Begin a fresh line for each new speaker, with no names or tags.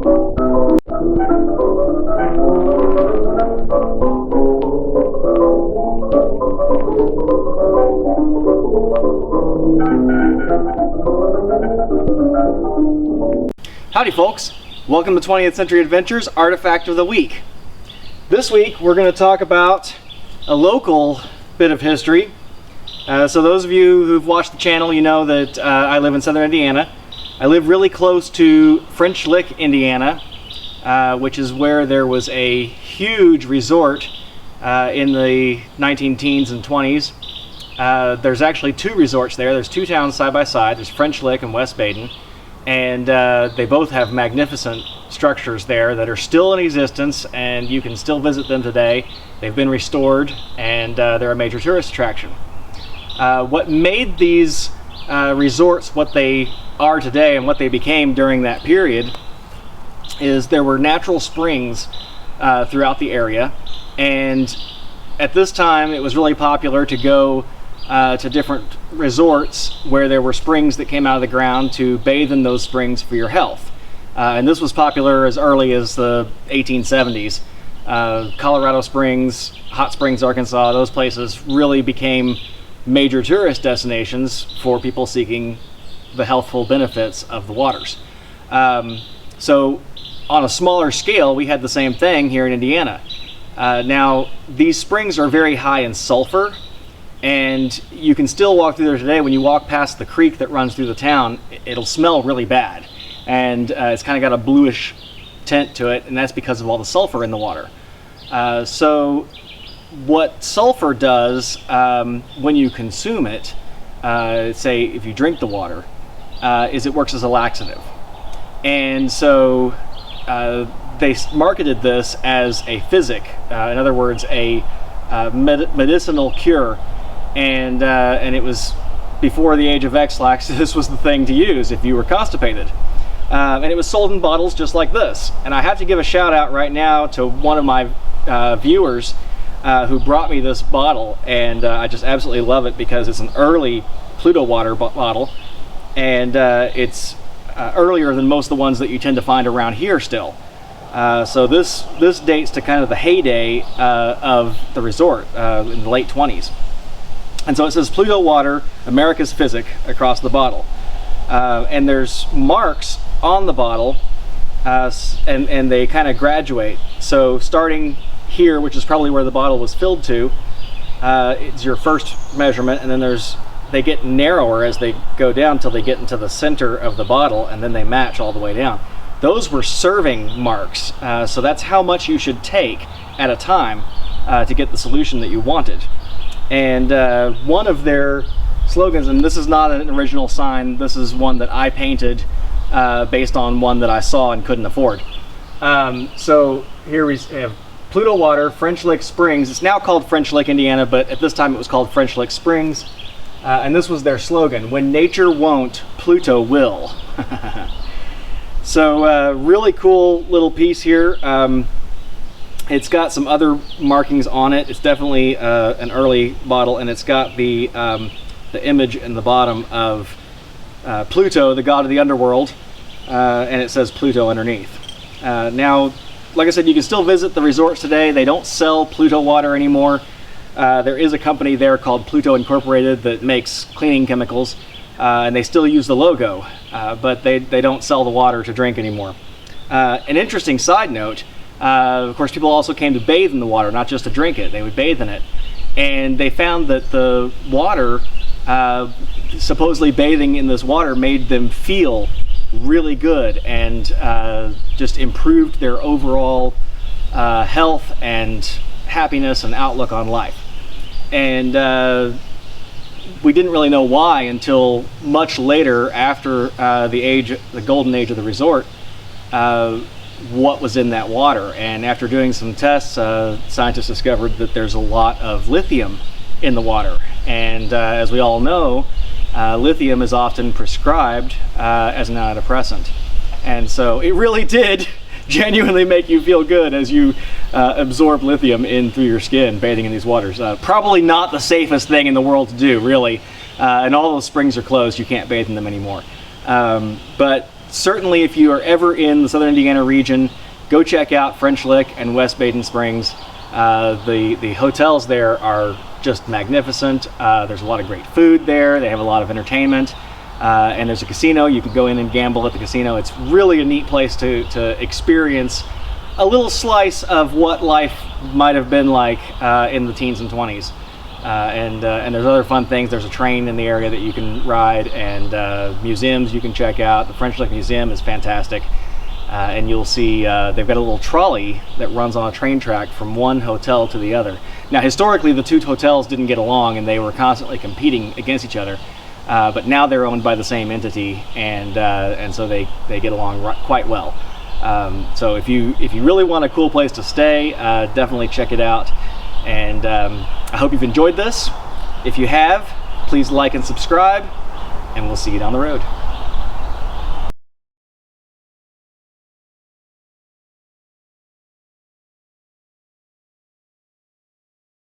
Howdy folks, welcome to 20th Century Adventures Artifact of the Week. This week we're going to talk about a local bit of history. So those of you who've watched the channel, you know that I live in southern Indiana. I live really close to French Lick, Indiana, which is where there was a huge resort in the 19-teens and 20s. There's actually two resorts there. There's two towns side by side. There's French Lick and West Baden. And they both have magnificent structures there that are still in existence, and you can still visit them today. They've been restored, and they're a major tourist attraction. What made these resorts what they are today and what they became during that period is there were natural springs throughout the area, and at this time it was really popular to go to different resorts where there were springs that came out of the ground to bathe in those springs for your health. And this was popular as early as the 1870s. Colorado Springs, Hot Springs, Arkansas, those places really became major tourist destinations for people seeking the healthful benefits of the waters. So on a smaller scale, we had the same thing here in Indiana. Now, these springs are very high in sulfur, and you can still walk through there today. When you walk past the creek that runs through the town, it'll smell really bad. And it's kind of got a bluish tint to it, and that's because of all the sulfur in the water. So what sulfur does when you consume it, say if you drink the water, is it works as a laxative. And so they marketed this as a physic, in other words, a medicinal cure. And it was before the age of X-Lax. This was the thing to use if you were constipated. And it was sold in bottles just like this. And I have to give a shout out right now to one of my viewers who brought me this bottle, and I just absolutely love it because it's an early Pluto Water bottle, and it's earlier than most of the ones that you tend to find around here still. So this dates to kind of the heyday of the resort in the late 20s. And so it says Pluto Water, America's Physic, across the bottle. And there's marks on the bottle, and they kind of graduate. So starting here, which is probably where the bottle was filled to, it's your first measurement, and then they get narrower as they go down until they get into the center of the bottle, and then they match all the way down. Those were serving marks, so that's how much you should take at a time to get the solution that you wanted. And one of their slogans, and this is not an original sign, this is one that I painted based on one that I saw and couldn't afford. So here we have Pluto Water, French Lick Springs. It's now called French Lick, Indiana, but at this time it was called French Lick Springs. And this was their slogan: when nature won't, Pluto will. So really cool little piece here. It's got some other markings on it. It's definitely an early bottle, and it's got the image in the bottom of Pluto, the god of the underworld, and it says Pluto underneath. Now, like I said, you can still visit the resorts today. They don't sell Pluto Water anymore. There is a company there called Pluto Incorporated that makes cleaning chemicals, and they still use the logo, but they don't sell the water to drink anymore. An interesting side note, of course, people also came to bathe in the water, not just to drink it. They would bathe in it. And they found that the water, supposedly bathing in this water, made them feel really good and just improved their overall health and happiness and outlook on life. And we didn't really know why until much later, after the golden age of the resort, what was in that water. And after doing some tests, scientists discovered that there's a lot of lithium in the water. And as we all know, lithium is often prescribed as an antidepressant. And so it really did genuinely make you feel good as you absorb lithium in through your skin bathing in these waters. Probably not the safest thing in the world to do, really. And all those springs are closed. You can't bathe in them anymore. But certainly if you are ever in the Southern Indiana region, go check out French Lick and West Baden Springs. The hotels there are just magnificent. There's a lot of great food there. They have a lot of entertainment. And there's a casino. You can go in and gamble at the casino. It's really a neat place to experience a little slice of what life might have been like in the teens and 20s. And there's other fun things. There's a train in the area that you can ride, and museums you can check out. The French Lick Museum is fantastic. And you'll see they've got a little trolley that runs on a train track from one hotel to the other. Now, historically, the two hotels didn't get along, and they were constantly competing against each other. But now they're owned by the same entity, and so they get along quite well. So if you really want a cool place to stay, definitely check it out. And I hope you've enjoyed this. If you have, please like and subscribe, and we'll see you down the road.